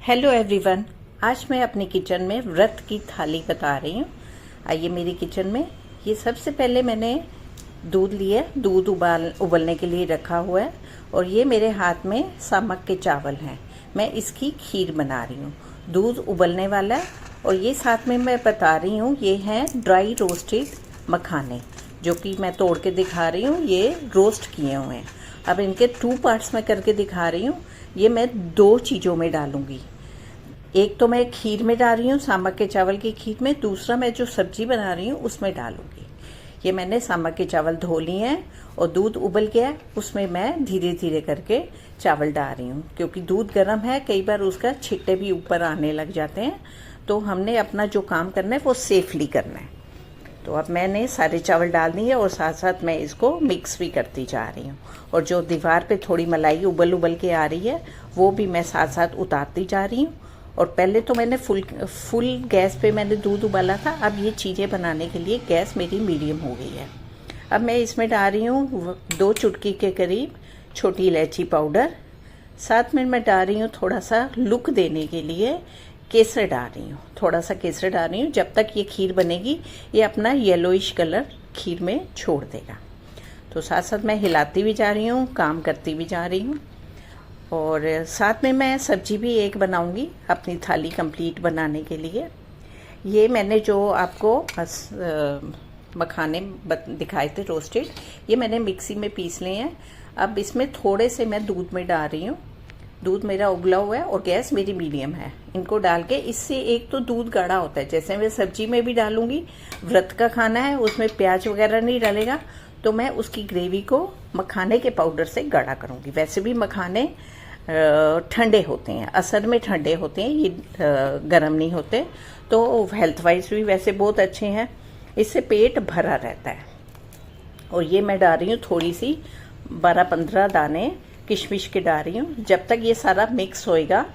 Hello everyone. आज मैं अपनी किचन में व्रत की थाली बता रही हूँ। आइए मेरी किचन में। ये सबसे पहले मैंने दूध लिया, दूध उबलने के लिए रखा हुआ है और ये मेरे हाथ में सामक के चावल हैं। मैं इसकी खीर बना रही हूँ। दूध उबलने वाला है और ये साथ में मैं बता रही हूँ, ये हैं ड्राई रोस्टेड मखाने जो कि मैं तोड़ के दिखा रही हूँ। ये रोस्ट किए हुए हैं। अब इनके 2 पार्ट्स में करके दिखा रही हूँ। ये मैं 2 चीज़ों में डालूंगी। एक तो मैं खीर में डाल रही हूँ, सामक के चावल की खीर में। दूसरा मैं जो सब्जी बना रही हूँ उसमें डालूंगी। ये मैंने सामक के चावल धो लिए हैं और दूध उबल गया, उसमें मैं धीरे धीरे करके चावल डाल रही हूँ। क्योंकि दूध गर्म है, कई बार उसका छिट्टे भी ऊपर आने लग जाते हैं, तो हमने अपना जो काम करना है वो सेफली करना है। तो अब मैंने सारे चावल डाल दिए और साथ साथ मैं इसको मिक्स भी करती जा रही हूँ। और जो दीवार पे थोड़ी मलाई उबल के आ रही है वो भी मैं साथ साथ उतारती जा रही हूँ। और पहले तो मैंने फुल गैस पे मैंने दूध उबाला था। अब ये चीज़ें बनाने के लिए गैस मेरी मीडियम हो गई है। अब मैं इसमें डाल रही हूँ 2 चुटकी के करीब छोटी इलायची पाउडर। साथ में मैं डाल रही हूँ थोड़ा सा लुक देने के लिए केसर डाल रही हूँ। थोड़ा सा केसर डाल रही हूँ। जब तक ये खीर बनेगी ये अपना येलोइश कलर खीर में छोड़ देगा। तो साथ साथ मैं हिलाती भी जा रही हूँ, काम करती भी जा रही हूँ। और साथ में मैं सब्जी भी एक बनाऊंगी अपनी थाली कंप्लीट बनाने के लिए। ये मैंने जो आपको मखाने दिखाए थे रोस्टेड, ये मैंने मिक्सी में पीस लिए हैं। अब इसमें थोड़े से मैं दूध में डाल रही हूँ। दूध मेरा उबला हुआ है और गैस मेरी मीडियम है। इनको डाल के इससे एक तो दूध गाढ़ा होता है, जैसे मैं सब्जी में भी डालूंगी। व्रत का खाना है, उसमें प्याज वगैरह नहीं डालेगा, तो मैं उसकी ग्रेवी को मखाने के पाउडर से गाढ़ा करूंगी। वैसे भी मखाने ठंडे होते हैं, असल में ठंडे होते हैं, ये गर्म नहीं होते। तो हेल्थ वाइज भी वैसे बहुत अच्छे हैं, इससे पेट भरा रहता है। और ये मैं डाल रही हूँ थोड़ी सी 12-15 दाने किशमिश के डाल रही हूँ। जब तक ये सारा मिक्स होएगा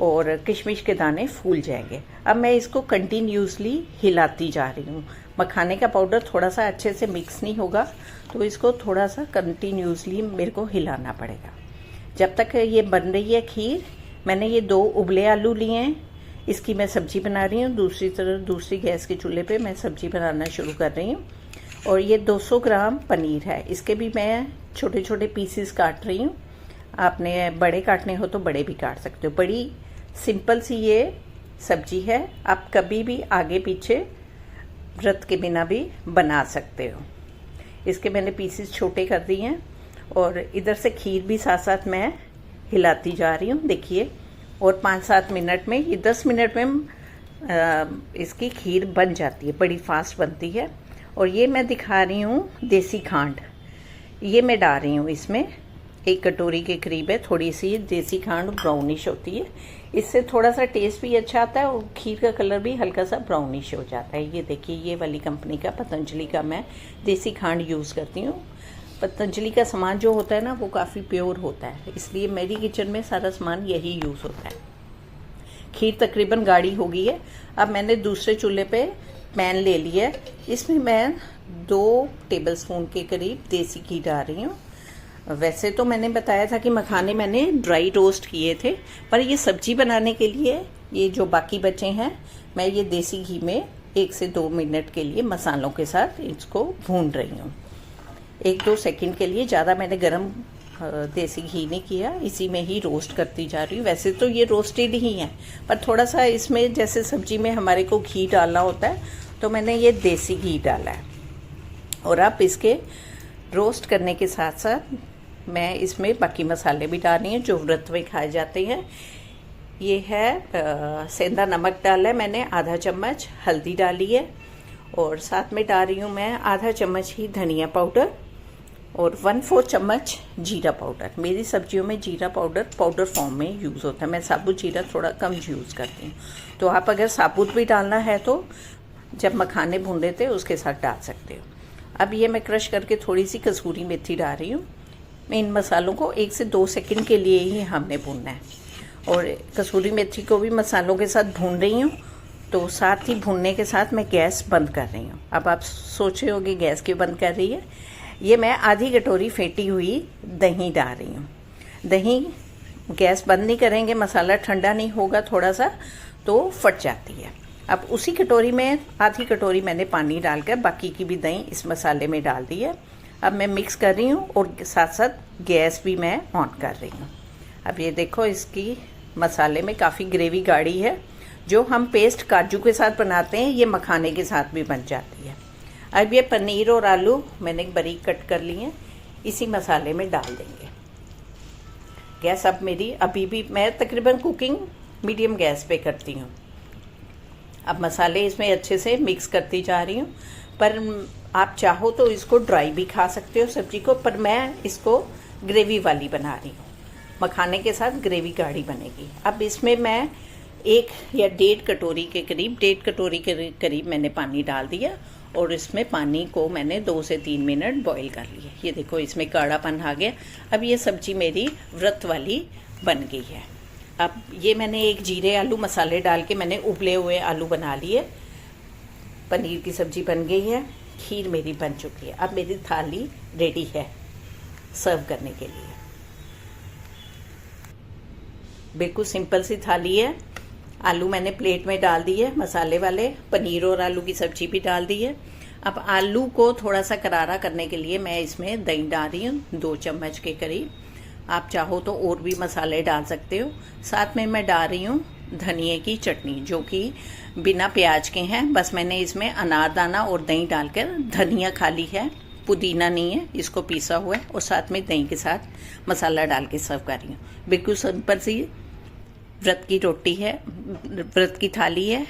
और किशमिश के दाने फूल जाएंगे। अब मैं इसको कंटिन्यूसली हिलाती जा रही हूँ। मखाने का पाउडर थोड़ा सा अच्छे से मिक्स नहीं होगा, तो इसको थोड़ा सा कंटिन्यूसली मेरे को हिलाना पड़ेगा जब तक ये बन रही है खीर। मैंने ये 2 उबले आलू लिए हैं, इसकी मैं सब्जी बना रही हूँ। दूसरी तरफ दूसरी गैस के चूल्हे पे मैं सब्जी बनाना शुरू कर रही हूँ। और ये 200 ग्राम पनीर है, इसके भी मैं छोटे छोटे पीसेस काट रही हूँ। आपने बड़े काटने हो तो बड़े भी काट सकते हो। बड़ी सिंपल सी ये सब्जी है, आप कभी भी आगे पीछे व्रत के बिना भी बना सकते हो। इसके मैंने पीसेस छोटे कर दिए हैं और इधर से खीर भी साथ साथ मैं हिलाती जा रही हूँ। देखिए, और 5-7 मिनट में, ये 10 मिनट में इसकी खीर बन जाती है, बड़ी फास्ट बनती है। और ये मैं दिखा रही हूँ देसी खांड, ये मैं डाल रही हूँ इसमें। 1 कटोरी के करीब है। थोड़ी सी देसी खांड ब्राउनिश होती है, इससे थोड़ा सा टेस्ट भी अच्छा आता है और खीर का कलर भी हल्का सा ब्राउनिश हो जाता है। ये देखिए, ये वाली कंपनी का पतंजलि का मैं देसी खांड यूज़ करती हूँ। पतंजलि का सामान जो होता है ना वो काफ़ी प्योर होता है, इसलिए मेरी किचन में सारा सामान यही यूज़ होता है। खीर तकरीबन गाढ़ी हो गई है। अब मैंने दूसरे चूल्हे पे पैन ले लिया है, इसमें मैं 2 टेबलस्पून के करीब देसी घी डाल रही हूँ। वैसे तो मैंने बताया था कि मखाने मैंने ड्राई रोस्ट किए थे, पर ये सब्जी बनाने के लिए ये जो बाकी बचे हैं, मैं ये देसी घी में 1 से 2 मिनट के लिए मसालों के साथ इसको भून रही हूँ। 1-2 सेकंड के लिए। ज़्यादा मैंने गरम देसी घी नहीं किया, इसी में ही रोस्ट करती जा रही हूँ। वैसे तो ये रोस्टेड ही है, पर थोड़ा सा इसमें जैसे सब्जी में हमारे को घी डालना होता है, तो मैंने ये देसी घी डाला है। और अब इसके रोस्ट करने के साथ साथ मैं इसमें बाकी मसाले भी डाल रही हूँ जो व्रत में खाए जाते हैं। ये है सेंधा नमक डाला है मैंने, आधा चम्मच हल्दी डाली है, और साथ में डाल रही हूँ मैं आधा चम्मच ही धनिया पाउडर और 1/4 चम्मच जीरा पाउडर। मेरी सब्जियों में जीरा पाउडर फॉर्म में यूज़ होता है। मैं साबुत जीरा थोड़ा कम यूज़ करती हूँ, तो आप अगर साबुत भी डालना है तो जब मखाने भून लेते उसके साथ डाल सकते हो। अब ये मैं क्रश करके थोड़ी सी कसूरी मेथी डाल रही हूँ। मैं इन मसालों को 1 से 2 सेकंड के लिए ही हमने भूनना है। और कसूरी मेथी को भी मसालों के साथ भून रही हूँ, तो साथ ही भूनने के साथ मैं गैस बंद कर रही हूँ। अब आप सोच रहे होगे गैस क्यों बंद कर रही है। ये मैं आधी कटोरी फेंटी हुई दही डाल रही हूँ। दही गैस बंद नहीं करेंगे, मसाला ठंडा नहीं होगा थोड़ा सा तो फट जाती है। अब उसी कटोरी में आधी कटोरी मैंने पानी डालकर बाकी की भी दही इस मसाले में डाल दी है। अब मैं मिक्स कर रही हूँ और साथ साथ गैस भी मैं ऑन कर रही हूँ। अब ये देखो, इसकी मसाले में काफ़ी ग्रेवी गाढ़ी है। जो हम पेस्ट काजू के साथ बनाते हैं ये मखाने के साथ भी बन जाती है। अब ये पनीर और आलू मैंने बारीक कट कर लिए हैं, इसी मसाले में डाल देंगे। गैस अब मेरी अभी भी मैं तकरीबन कुकिंग मीडियम गैस पे करती हूँ। अब मसाले इसमें अच्छे से मिक्स करती जा रही हूँ, पर आप चाहो तो इसको ड्राई भी खा सकते हो सब्जी को, पर मैं इसको ग्रेवी वाली बना रही हूँ। मखाने के साथ ग्रेवी गाढ़ी बनेगी। अब इसमें मैं 1 या 1.5 कटोरी के करीब 1.5 कटोरी के करीब मैंने पानी डाल दिया और इसमें पानी को मैंने 2 से 3 मिनट बॉईल कर लिया। ये देखो, इसमें गाढ़ापन आ गया। अब ये सब्जी मेरी व्रत वाली बन गई है। अब ये मैंने एक जीरे आलू मसाले डाल के मैंने उबले हुए आलू बना लिए। पनीर की सब्जी बन गई है, खीर मेरी बन चुकी है। अब मेरी थाली रेडी है सर्व करने के लिए। बिल्कुल सिंपल सी थाली है। आलू मैंने प्लेट में डाल दिए मसाले वाले, पनीर और आलू की सब्जी भी डाल दी है। अब आलू को थोड़ा सा करारा करने के लिए मैं इसमें दही डाल रही हूँ 2 चम्मच के करीब। आप चाहो तो और भी मसाले डाल सकते हो। साथ में मैं डाल रही हूँ धनिए की चटनी, जो कि बिना प्याज के हैं। बस मैंने इसमें अनारदाना और दही डालकर, धनिया खाली है, पुदीना नहीं है, इसको पीसा हुआ है, और साथ में दही के साथ मसाला डाल के सर्व कर रही हूँ। बिल्कुल सिंपल सी व्रत की रोटी है, व्रत की थाली है।